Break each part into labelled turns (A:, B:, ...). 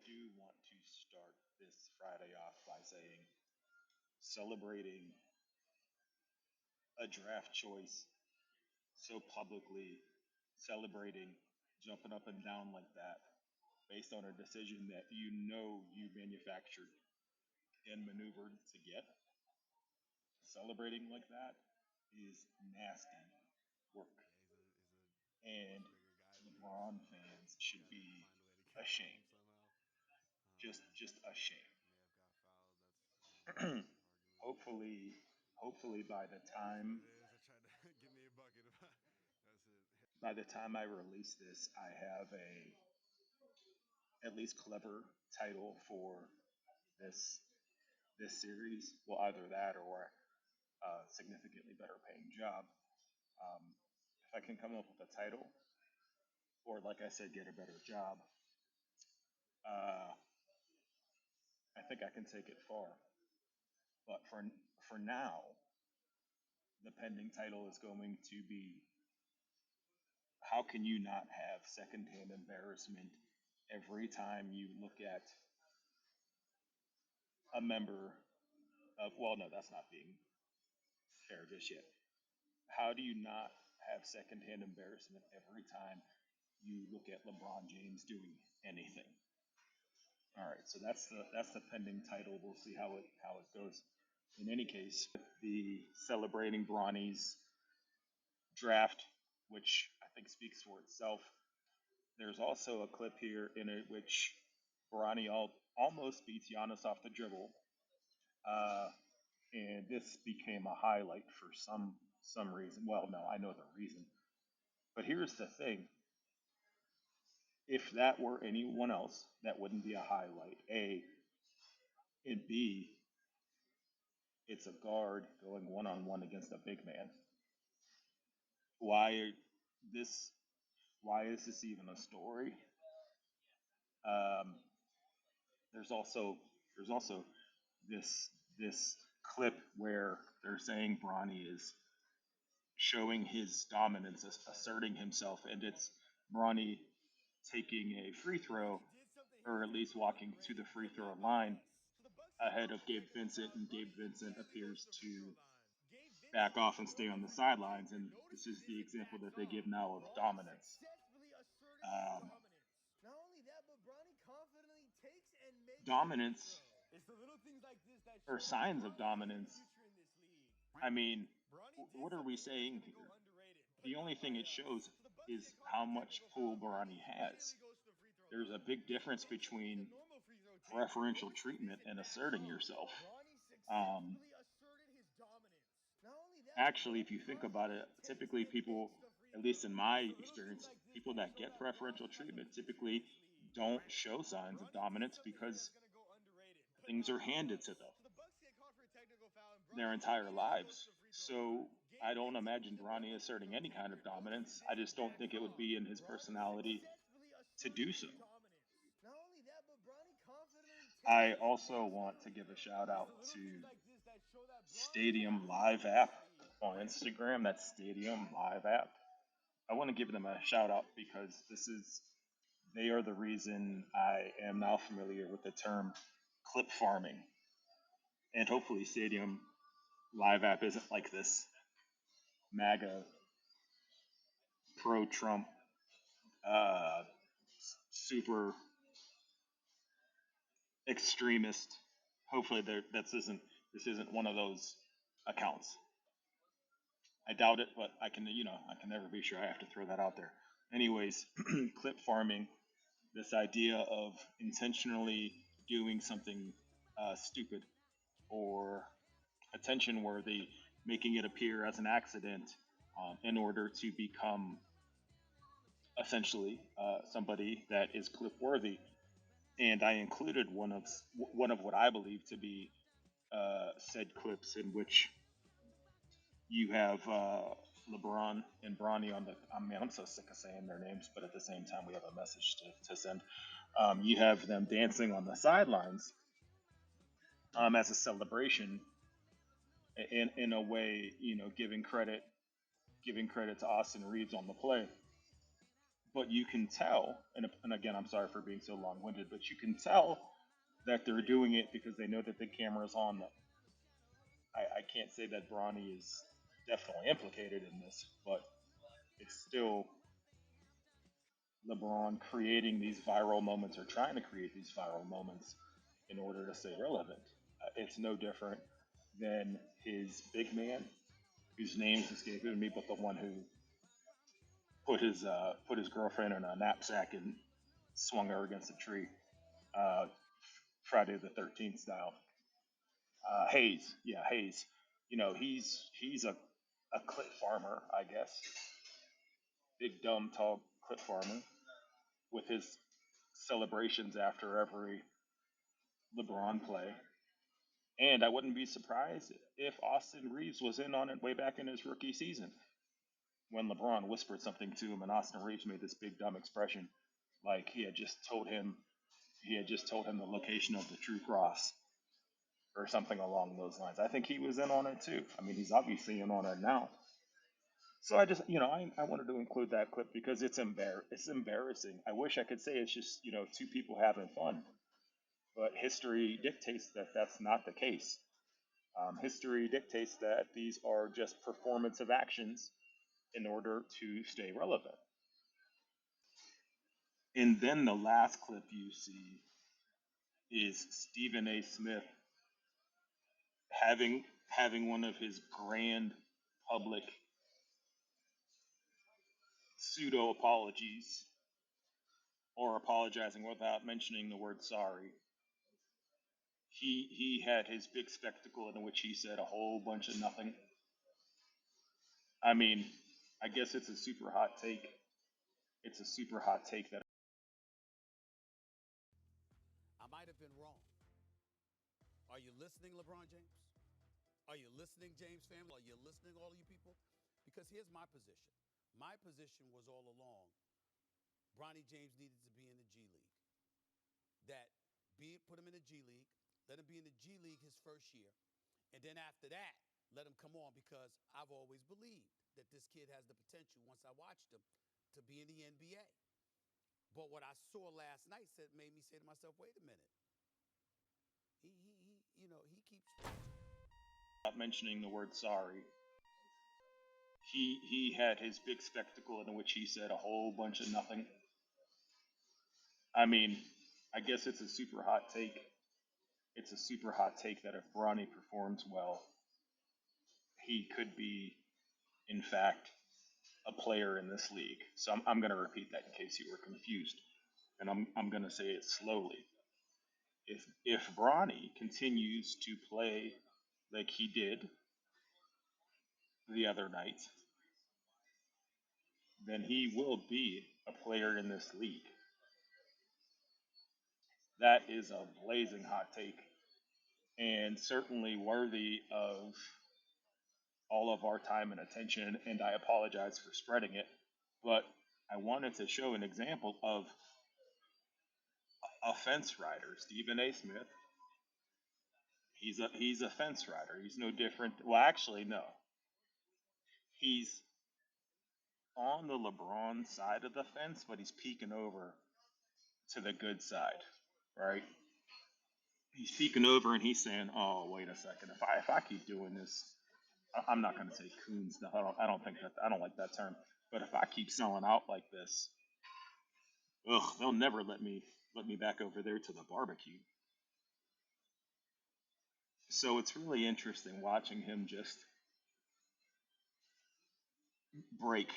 A: do want to start this Friday off by saying celebrating a draft choice so publicly, celebrating, jumping up and down like that based on a decision that you know you manufactured and maneuvered to get, celebrating like that is nasty work.
B: Yeah, he's a
A: And
B: much bigger guy than him, so
A: LeBron fans
B: you
A: should
B: got to
A: be
B: find a way to get around him
A: ashamed.
B: somehow.
A: Just ashamed.
B: May have got fouled. That's the argument there.
A: hopefully, hopefully
B: It is. I tried to give me a bucket. That's it.
A: by the time I release this, I have a at least clever title for this this series. Well, either that or a significantly better paying job. Um, if I can come up with a title, or like I said, get a better job, uh, I think I can take it far. But for now, the pending title is going to be how can you not have secondhand embarrassment every time you look at a member of, well, no, that's not being fair just yet. How do you not have secondhand embarrassment every time you look at LeBron James doing anything? All right, so that's the pending title. We'll see how it goes. In any case, the celebrating Bronny's draft, which I think speaks for itself. There's also a clip here in it which Bronny almost beats Giannis off the dribble, uh, and this became a highlight for some reason. Well, no, I know the reason, but here's the thing: if that were anyone else, that wouldn't be a highlight. A and B, it's a guard going one on one against a big man. Why this? Why is this even a story? Um, there's also this clip where they're saying Bronny is showing his dominance, asserting himself, and it's Bronny taking a free throw, or at least walking to the free throw line ahead of Gabe Vincent, and Gabe Vincent appears to back off and stay on the sidelines. And this is the example that they give now of dominance. Um, Dominance, or signs of dominance. I mean, what are we saying here? The only thing it shows is how much pull Bronny has. There's a big difference between preferential treatment and asserting yourself. Um, Actually, if you think about it, typically people, at least in my experience, people that get preferential treatment typically don't show signs of dominance because things are handed to them their entire lives. So I don't imagine Bronny asserting any kind of dominance. I just don't think it would be in his personality to do so. I also want to give a shout out to Stadium Live app on Instagram. That's Stadium Live app. I want to give them a shout out because they are the reason I am now familiar with the term clip farming. And hopefully Stadium Live app isn't like this MAGA pro Trump uh, super extremist. Hopefully this isn't one of those accounts. I doubt it, but I can never be sure. I have to throw that out there. Anyways, clip farming, this idea of intentionally doing something stupid or attention worthy, making it appear as an accident in order to become essentially somebody that is clip worthy. And I included one of what I believe to be said clips in which you have LeBron and Bronny on the. I mean, I'm so sick of saying their names, but at the same time, we have a message to send. You have them dancing on the sidelines as a celebration, in a way, giving credit to Austin Reeves on the play. But you can tell, and again, I'm sorry for being so long winded, but you can tell that they're doing it because they know that the camera's on them. I can't say that Bronny is definitely implicated in this, but it's still LeBron creating these viral moments or trying to create these viral moments in order to stay relevant. It's no different than his big man, whose name's escaping me, but the one who put his girlfriend in a knapsack and swung her against a tree, uh, Friday the 13th style. Hayes, yeah, Hayes. He's a clip farmer, I guess, big dumb tall clip farmer with his celebrations after every LeBron play. And I wouldn't be surprised if Austin Reeves was in on it way back in his rookie season when LeBron whispered something to him and Austin Reeves made this big dumb expression like he had just told him the location of the true cross or something along those lines. I think he was in on it too. I mean, he's obviously in on it now. So I just, I wanted to include that clip because it's embarrassing. I wish I could say it's just, two people having fun, but history dictates that that's not the case. History dictates that these are just performative actions in order to stay relevant. And then the last clip you see is Stephen A. Smith having one of his grand public pseudo apologies or apologizing without mentioning the word sorry. He had his big spectacle in which he said a whole bunch of nothing. I mean, I guess it's a super hot take. It's a super hot take that
C: I might have been wrong. Are you listening, LeBron James? Are you listening, James family? Are you listening, all you people? Because here's my position. My position was all along Bronny James needed to be in the G League. That put him in the G League, let him be in the G League his first year, and then after that, let him come on because I've always believed that this kid has the potential, once I watched him, to be in the NBA. But what I saw last night made me say to myself, wait a minute. He keeps
A: without mentioning the word sorry. He had his big spectacle in which he said a whole bunch of nothing. I mean, I guess it's a super hot take. It's a super hot take that if Bronny performs well, he could be, in fact, a player in this league. So I'm going to repeat that in case you were confused, and I'm going to say it slowly. If Bronny continues to play like he did the other night, then he will be a player in this league. That is a blazing hot take and certainly worthy of all of our time and attention. And I apologize for spreading it, but I wanted to show an example of a fence rider, Stephen A. Smith. He's a fence rider. He's no different. Well, actually, no. He's on the LeBron side of the fence, but he's peeking over to the good side, right? He's peeking over and he's saying, "Oh, wait a second. If I keep doing this, I'm not going to say coon stuff. I don't think that I don't like that term. But if I keep selling out like this, ugh, they'll never let me back over there to the barbecue." So it's really interesting watching him just break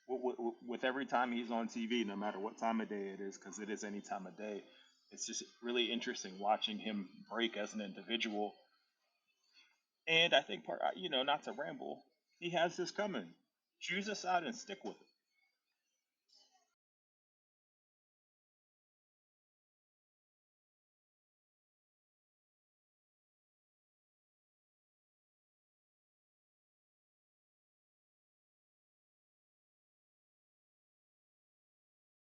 A: with every time he's on TV, no matter what time of day it is, because it is any time of day. It's just really interesting watching him break as an individual. And I think not to ramble, he has this coming. Choose a side and stick with it.